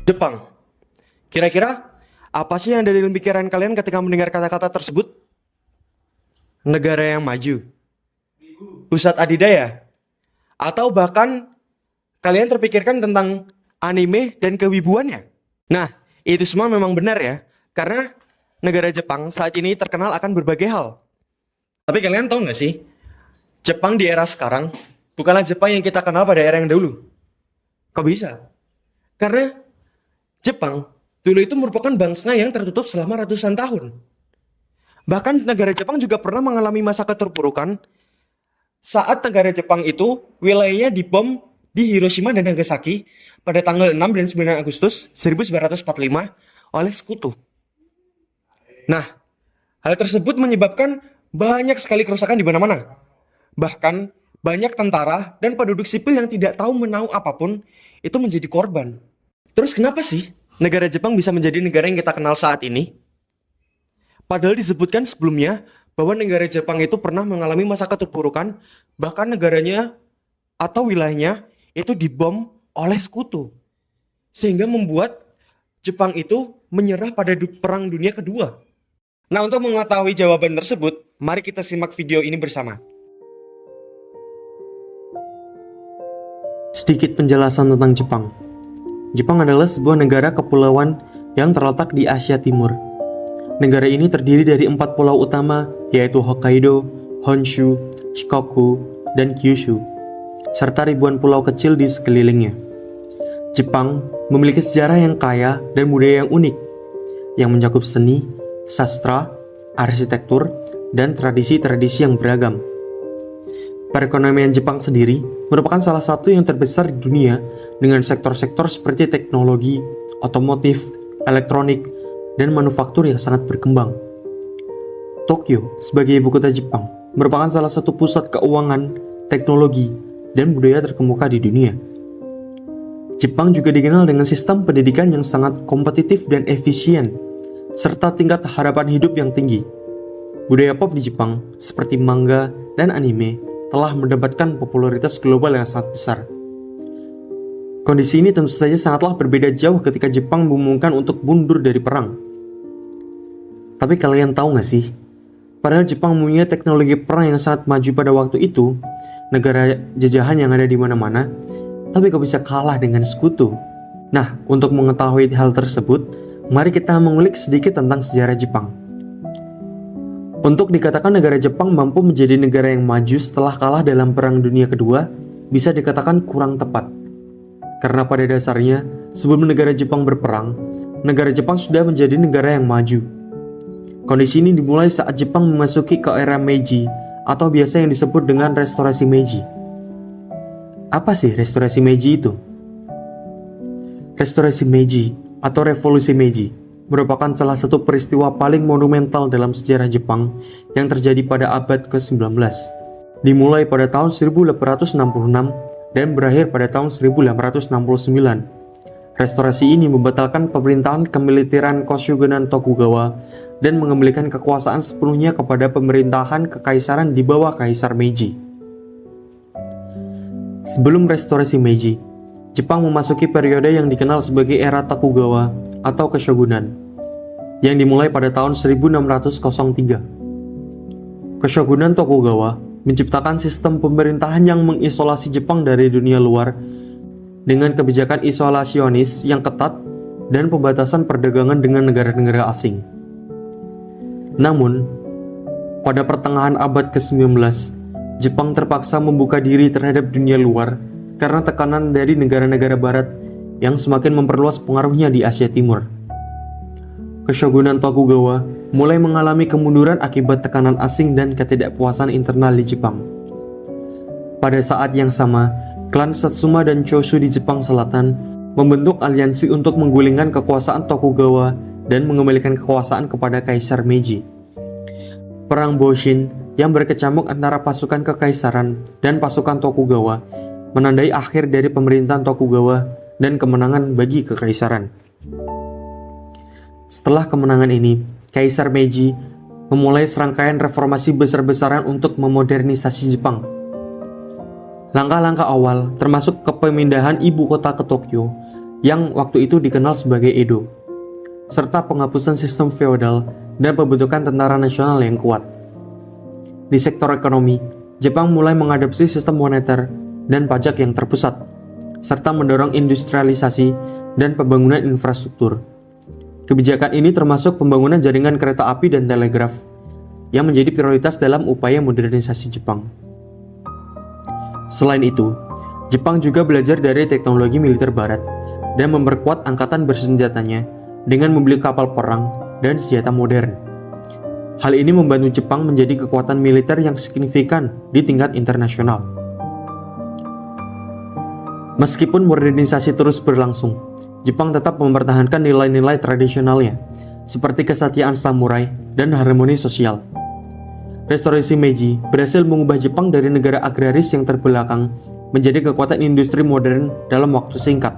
Jepang. Kira-kira apa sih yang ada di dalam pikiran kalian ketika mendengar kata-kata tersebut? Negara yang maju, pusat adidaya, atau bahkan kalian terpikirkan tentang anime dan kewibuannya? Nah, itu semua memang benar ya, karena negara Jepang saat ini terkenal akan berbagai hal. Tapi kalian tahu nggak sih, Jepang di era sekarang bukanlah Jepang yang kita kenal pada era yang dahulu. Kok bisa? Karena Jepang dulu itu merupakan bangsa yang tertutup selama ratusan tahun. Bahkan negara Jepang juga pernah mengalami masa keterpurukan saat negara Jepang itu wilayahnya dibom di Hiroshima dan Nagasaki pada tanggal 6 dan 9 Agustus 1945 oleh sekutu. Nah, hal tersebut menyebabkan banyak sekali kerusakan di mana-mana. Bahkan banyak tentara dan penduduk sipil yang tidak tahu menahu apapun itu menjadi korban. Terus kenapa sih negara Jepang bisa menjadi negara yang kita kenal saat ini? Padahal disebutkan sebelumnya bahwa negara Jepang itu pernah mengalami masa keterpurukan, bahkan negaranya atau wilayahnya itu dibom oleh sekutu. Sehingga membuat Jepang itu menyerah pada Perang Dunia Kedua. Nah, untuk mengetahui jawaban tersebut, mari kita simak video ini bersama. Sedikit penjelasan tentang Jepang. Jepang adalah sebuah negara kepulauan yang terletak di Asia Timur. Negara ini terdiri dari 4 pulau utama, yaitu Hokkaido, Honshu, Shikoku, dan Kyushu, serta ribuan pulau kecil di sekelilingnya. Jepang memiliki sejarah yang kaya dan budaya yang unik, yang mencakup seni, sastra, arsitektur, dan tradisi-tradisi yang beragam. Perekonomian Jepang sendiri merupakan salah satu yang terbesar di dunia dengan sektor-sektor seperti teknologi, otomotif, elektronik, dan manufaktur yang sangat berkembang. Tokyo sebagai ibu kota Jepang merupakan salah satu pusat keuangan, teknologi, dan budaya terkemuka di dunia. Jepang juga dikenal dengan sistem pendidikan yang sangat kompetitif dan efisien, serta tingkat harapan hidup yang tinggi. Budaya pop di Jepang, seperti manga dan anime, telah mendapatkan popularitas global yang sangat besar. Kondisi ini tentu saja sangatlah berbeda jauh ketika Jepang mengumumkan untuk mundur dari perang. Tapi kalian tahu gak sih, padahal Jepang mempunyai teknologi perang yang sangat maju pada waktu itu, negara jajahan yang ada di mana-mana, tapi kok bisa kalah dengan sekutu? Nah, untuk mengetahui hal tersebut, mari kita mengulik sedikit tentang sejarah Jepang. Untuk dikatakan negara Jepang mampu menjadi negara yang maju setelah kalah dalam Perang Dunia Kedua, bisa dikatakan kurang tepat. Karena pada dasarnya, sebelum negara Jepang berperang, negara Jepang sudah menjadi negara yang maju. Kondisi ini dimulai saat Jepang memasuki ke era Meiji, atau biasa yang disebut dengan restorasi Meiji. Apa sih restorasi Meiji itu? Restorasi Meiji, atau revolusi Meiji, merupakan salah satu peristiwa paling monumental dalam sejarah Jepang yang terjadi pada abad ke-19. Dimulai pada tahun 1866 dan berakhir pada tahun 1869. Restorasi ini membatalkan pemerintahan kemiliteran Koshogunan Tokugawa dan mengembalikan kekuasaan sepenuhnya kepada pemerintahan kekaisaran di bawah Kaisar Meiji. Sebelum restorasi Meiji, Jepang memasuki periode yang dikenal sebagai era Tokugawa atau Keshogunan, yang dimulai pada tahun 1603. Keshogunan Tokugawa menciptakan sistem pemerintahan yang mengisolasi Jepang dari dunia luar dengan kebijakan isolasionis yang ketat dan pembatasan perdagangan dengan negara-negara asing. Namun, pada pertengahan abad ke-19, Jepang terpaksa membuka diri terhadap dunia luar karena tekanan dari negara-negara barat yang semakin memperluas pengaruhnya di Asia Timur. Keshogunan Tokugawa mulai mengalami kemunduran akibat tekanan asing dan ketidakpuasan internal di Jepang. Pada saat yang sama, klan Satsuma dan Choshu di Jepang Selatan membentuk aliansi untuk menggulingkan kekuasaan Tokugawa dan mengembalikan kekuasaan kepada Kaisar Meiji. Perang Boshin yang berkecamuk antara pasukan kekaisaran dan pasukan Tokugawa menandai akhir dari pemerintahan Tokugawa dan kemenangan bagi kekaisaran. Setelah kemenangan ini, Kaisar Meiji memulai serangkaian reformasi besar-besaran untuk memodernisasi Jepang. Langkah-langkah awal termasuk kepemindahan ibu kota ke Tokyo yang waktu itu dikenal sebagai Edo, serta penghapusan sistem feodal dan pembentukan tentara nasional yang kuat. Di sektor ekonomi, Jepang mulai mengadopsi sistem moneter dan pajak yang terpusat, serta mendorong industrialisasi dan pembangunan infrastruktur. Kebijakan ini termasuk pembangunan jaringan kereta api dan telegraf, yang menjadi prioritas dalam upaya modernisasi Jepang. Selain itu, Jepang juga belajar dari teknologi militer barat dan memperkuat angkatan bersenjatanya dengan membeli kapal perang dan senjata modern. Hal ini membantu Jepang menjadi kekuatan militer yang signifikan di tingkat internasional. Meskipun modernisasi terus berlangsung, Jepang tetap mempertahankan nilai-nilai tradisionalnya, seperti kesetiaan samurai dan harmoni sosial. Restorasi Meiji berhasil mengubah Jepang dari negara agraris yang terbelakang menjadi kekuatan industri modern dalam waktu singkat.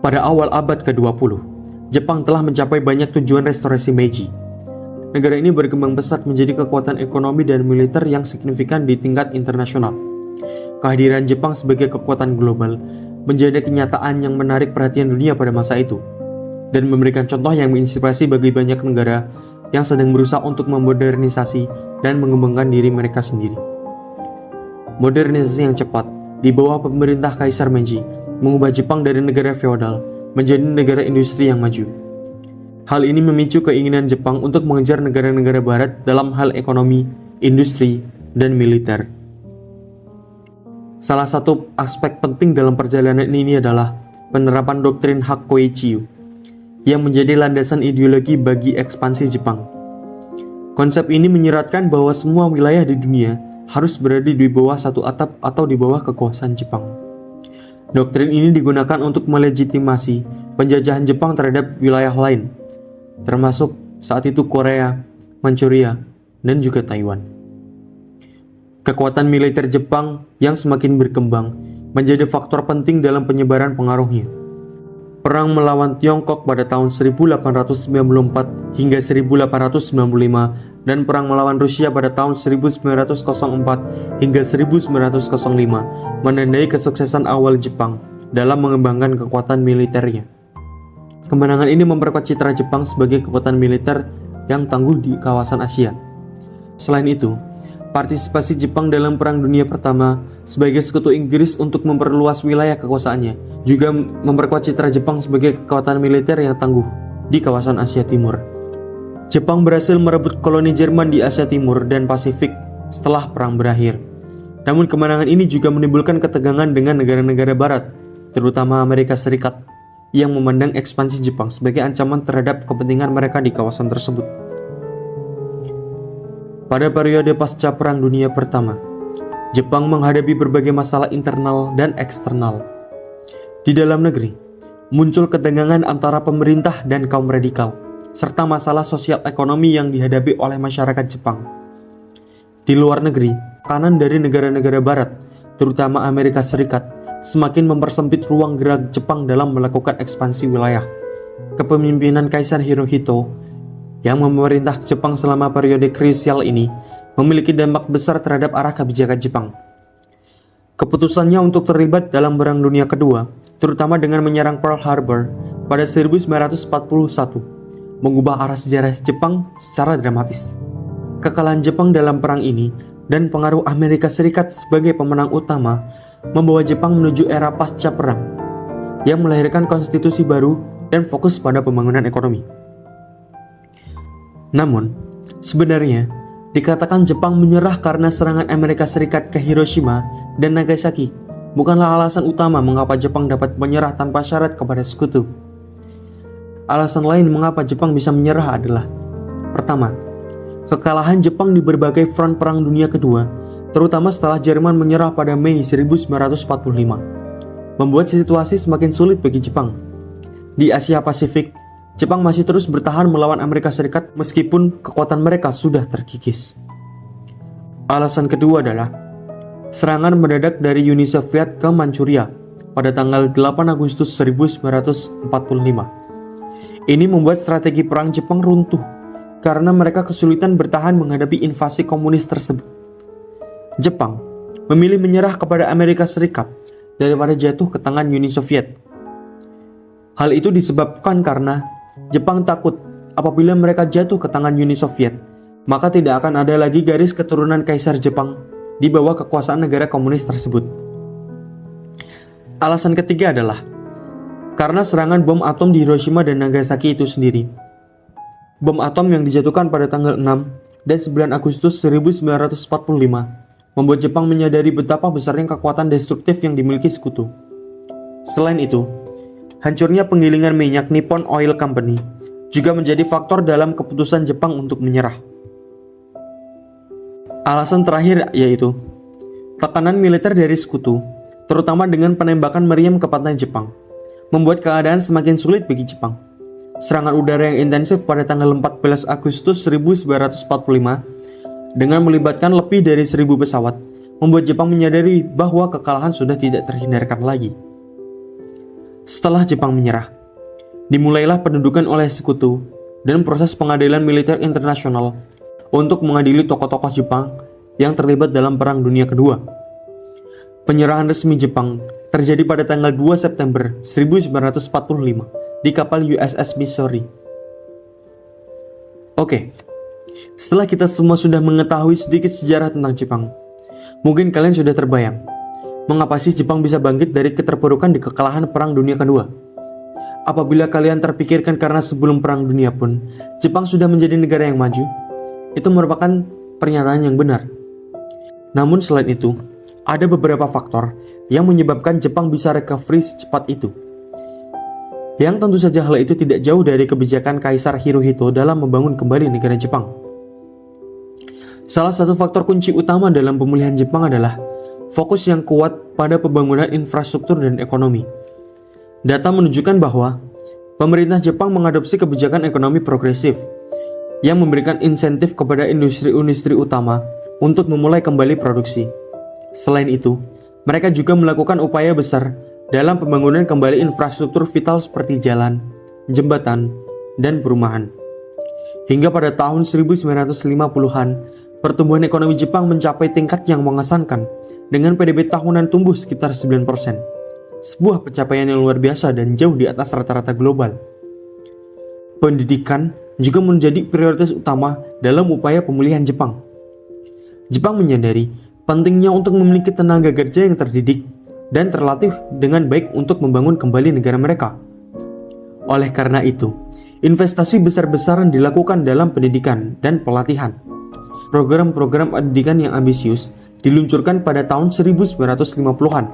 Pada awal abad ke-20, Jepang telah mencapai banyak tujuan restorasi Meiji. Negara ini berkembang pesat menjadi kekuatan ekonomi dan militer yang signifikan di tingkat internasional. Kehadiran Jepang sebagai kekuatan global menjadi kenyataan yang menarik perhatian dunia pada masa itu, dan memberikan contoh yang menginspirasi bagi banyak negara yang sedang berusaha untuk memodernisasi dan mengembangkan diri mereka sendiri. Modernisasi yang cepat di bawah pemerintah Kaisar Meiji mengubah Jepang dari negara feodal menjadi negara industri yang maju. Hal ini memicu keinginan Jepang untuk mengejar negara-negara barat dalam hal ekonomi, industri, dan militer. Salah satu aspek penting dalam perjalanan ini adalah penerapan doktrin Hakkoichiyo yang menjadi landasan ideologi bagi ekspansi Jepang. Konsep ini menyiratkan bahwa semua wilayah di dunia harus berada di bawah satu atap atau di bawah kekuasaan Jepang. Doktrin ini digunakan untuk melegitimasi penjajahan Jepang terhadap wilayah lain, termasuk saat itu Korea, Manchuria, dan juga Taiwan. Kekuatan militer Jepang yang semakin berkembang menjadi faktor penting dalam penyebaran pengaruhnya. Perang melawan Tiongkok pada tahun 1894 hingga 1895 dan perang melawan Rusia pada tahun 1904 hingga 1905 menandai kesuksesan awal Jepang dalam mengembangkan kekuatan militernya. Kemenangan ini memperkuat citra Jepang sebagai kekuatan militer yang tangguh di kawasan Asia. Selain itu, partisipasi Jepang dalam Perang Dunia Pertama sebagai sekutu Inggris untuk memperluas wilayah kekuasaannya juga memperkuat citra Jepang sebagai kekuatan militer yang tangguh di kawasan Asia Timur. Jepang berhasil merebut koloni Jerman di Asia Timur dan Pasifik setelah perang berakhir. Namun kemenangan ini juga menimbulkan ketegangan dengan negara-negara barat, terutama Amerika Serikat, yang memandang ekspansi Jepang sebagai ancaman terhadap kepentingan mereka di kawasan tersebut. Pada periode pasca Perang Dunia Pertama, Jepang menghadapi berbagai masalah internal dan eksternal. Di dalam negeri, muncul ketegangan antara pemerintah dan kaum radikal, serta masalah sosial ekonomi yang dihadapi oleh masyarakat Jepang. Di luar negeri, tekanan dari negara-negara barat, terutama Amerika Serikat, semakin mempersempit ruang gerak Jepang dalam melakukan ekspansi wilayah. Kepemimpinan Kaisar Hirohito yang memerintah Jepang selama periode krusial ini memiliki dampak besar terhadap arah kebijakan Jepang. Keputusannya untuk terlibat dalam Perang Dunia Kedua, terutama dengan menyerang Pearl Harbor pada 1941, mengubah arah sejarah Jepang secara dramatis. Kekalahan Jepang dalam perang ini dan pengaruh Amerika Serikat sebagai pemenang utama membawa Jepang menuju era pasca perang yang melahirkan konstitusi baru dan fokus pada pembangunan ekonomi. Namun, sebenarnya dikatakan Jepang menyerah karena serangan Amerika Serikat ke Hiroshima dan Nagasaki bukanlah alasan utama mengapa Jepang dapat menyerah tanpa syarat kepada sekutu. Alasan lain mengapa Jepang bisa menyerah adalah: pertama, kekalahan Jepang di berbagai front Perang Dunia Kedua, terutama setelah Jerman menyerah pada Mei 1945, membuat situasi semakin sulit bagi Jepang. Di Asia Pasifik, Jepang masih terus bertahan melawan Amerika Serikat meskipun kekuatan mereka sudah terkikis. Alasan kedua adalah serangan mendadak dari Uni Soviet ke Manchuria pada tanggal 8 Agustus 1945. Ini membuat strategi perang Jepang runtuh karena mereka kesulitan bertahan menghadapi invasi komunis tersebut. Jepang memilih menyerah kepada Amerika Serikat daripada jatuh ke tangan Uni Soviet. Hal itu disebabkan karena Jepang takut apabila mereka jatuh ke tangan Uni Soviet, maka tidak akan ada lagi garis keturunan Kaisar Jepang di bawah kekuasaan negara komunis tersebut. Alasan ketiga adalah karena serangan bom atom di Hiroshima dan Nagasaki itu sendiri. Bom atom yang dijatuhkan pada tanggal 6 dan 9 Agustus 1945 membuat Jepang menyadari betapa besarnya kekuatan destruktif yang dimiliki sekutu. Selain itu, hancurnya penggilingan minyak Nippon Oil Company juga menjadi faktor dalam keputusan Jepang untuk menyerah. Alasan terakhir yaitu tekanan militer dari sekutu, terutama dengan penembakan meriam ke pantai Jepang, membuat keadaan semakin sulit bagi Jepang. Serangan udara yang intensif pada tanggal 14 Agustus 1945 dengan melibatkan lebih dari 1.000 pesawat membuat Jepang menyadari bahwa kekalahan sudah tidak terhindarkan lagi. Setelah Jepang menyerah, dimulailah pendudukan oleh sekutu dan proses pengadilan militer internasional untuk mengadili tokoh-tokoh Jepang yang terlibat dalam Perang Dunia Kedua. Penyerahan resmi Jepang terjadi pada tanggal 2 September 1945 di kapal USS Missouri. Oke, setelah kita semua sudah mengetahui sedikit sejarah tentang Jepang, mungkin kalian sudah terbayang mengapa sih Jepang bisa bangkit dari keterpurukan di kekalahan Perang Dunia Kedua. Apabila kalian terpikirkan karena sebelum Perang Dunia pun Jepang sudah menjadi negara yang maju, itu merupakan pernyataan yang benar. Namun selain itu, ada beberapa faktor yang menyebabkan Jepang bisa recovery secepat itu. Yang tentu saja hal itu tidak jauh dari kebijakan Kaisar Hirohito dalam membangun kembali negara Jepang. Salah satu faktor kunci utama dalam pemulihan Jepang adalah fokus yang kuat pada pembangunan infrastruktur dan ekonomi. Data menunjukkan bahwa pemerintah Jepang mengadopsi kebijakan ekonomi progresif yang memberikan insentif kepada industri-industri utama untuk memulai kembali produksi. Selain itu, mereka juga melakukan upaya besar dalam pembangunan kembali infrastruktur vital seperti jalan, jembatan, dan perumahan. Hingga pada tahun 1950-an, pertumbuhan ekonomi Jepang mencapai tingkat yang mengesankan dengan PDB tahunan tumbuh sekitar 9%. Sebuah pencapaian yang luar biasa dan jauh di atas rata-rata global. Pendidikan juga menjadi prioritas utama dalam upaya pemulihan Jepang. Jepang menyadari pentingnya untuk memiliki tenaga kerja yang terdidik dan terlatih dengan baik untuk membangun kembali negara mereka. Oleh karena itu, investasi besar-besaran dilakukan dalam pendidikan dan pelatihan. Program-program pendidikan yang ambisius diluncurkan pada tahun 1950-an,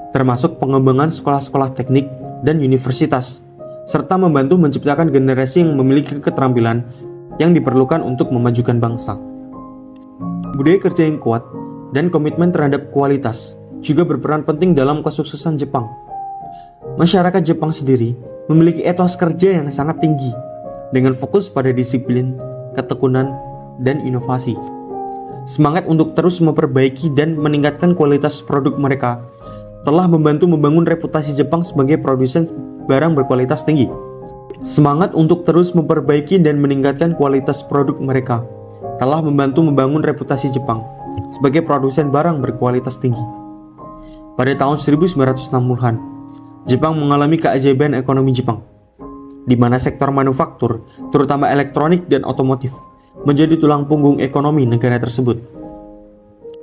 termasuk pengembangan sekolah-sekolah teknik dan universitas, serta membantu menciptakan generasi yang memiliki keterampilan yang diperlukan untuk memajukan bangsa. Budaya kerja yang kuat dan komitmen terhadap kualitas juga berperan penting dalam kesuksesan Jepang. Masyarakat Jepang sendiri memiliki etos kerja yang sangat tinggi, dengan fokus pada disiplin, ketekunan, dan inovasi. Semangat untuk terus memperbaiki dan meningkatkan kualitas produk mereka telah membantu membangun reputasi Jepang sebagai produsen barang berkualitas tinggi. Semangat untuk terus memperbaiki dan meningkatkan kualitas produk mereka telah membantu membangun reputasi Jepang sebagai produsen barang berkualitas tinggi. Pada tahun 1960-an, Jepang mengalami keajaiban ekonomi Jepang, di mana sektor manufaktur, terutama elektronik dan otomotif, menjadi tulang punggung ekonomi negara tersebut.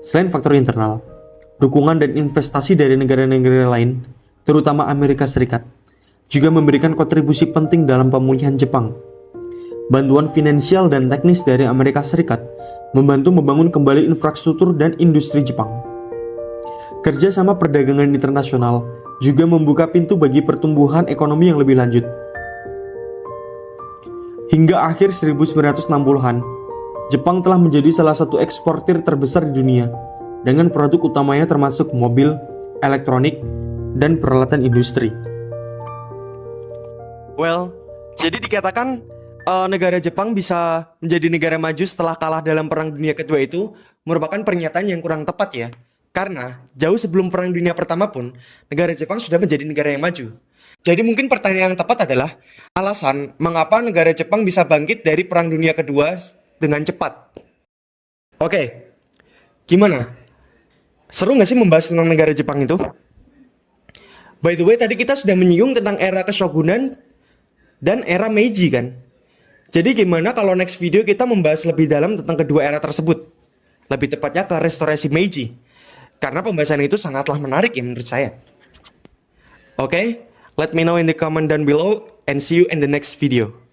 Selain faktor internal, dukungan dan investasi dari negara-negara lain, terutama Amerika Serikat, juga memberikan kontribusi penting dalam pemulihan Jepang. Bantuan finansial dan teknis dari Amerika Serikat membantu membangun kembali infrastruktur dan industri Jepang. Kerjasama perdagangan internasional juga membuka pintu bagi pertumbuhan ekonomi yang lebih lanjut. Hingga akhir 1960-an, Jepang telah menjadi salah satu eksportir terbesar di dunia dengan produk utamanya termasuk mobil, elektronik, dan peralatan industri. Well, jadi dikatakan negara Jepang bisa menjadi negara maju setelah kalah dalam Perang Dunia Kedua itu merupakan pernyataan yang kurang tepat ya. Karena jauh sebelum Perang Dunia Pertama pun, negara Jepang sudah menjadi negara yang maju. Jadi mungkin pertanyaan yang tepat adalah alasan mengapa negara Jepang bisa bangkit dari Perang Dunia Kedua dengan cepat. Oke, gimana? Seru nggak sih membahas tentang negara Jepang itu? By the way, tadi kita sudah menyinggung tentang era Keshogunan dan era Meiji kan? Jadi gimana kalau next video kita membahas lebih dalam tentang kedua era tersebut? Lebih tepatnya ke restorasi Meiji. Karena pembahasan itu sangatlah menarik ya menurut saya. Oke, let me know in the comment down below and see you in the next video.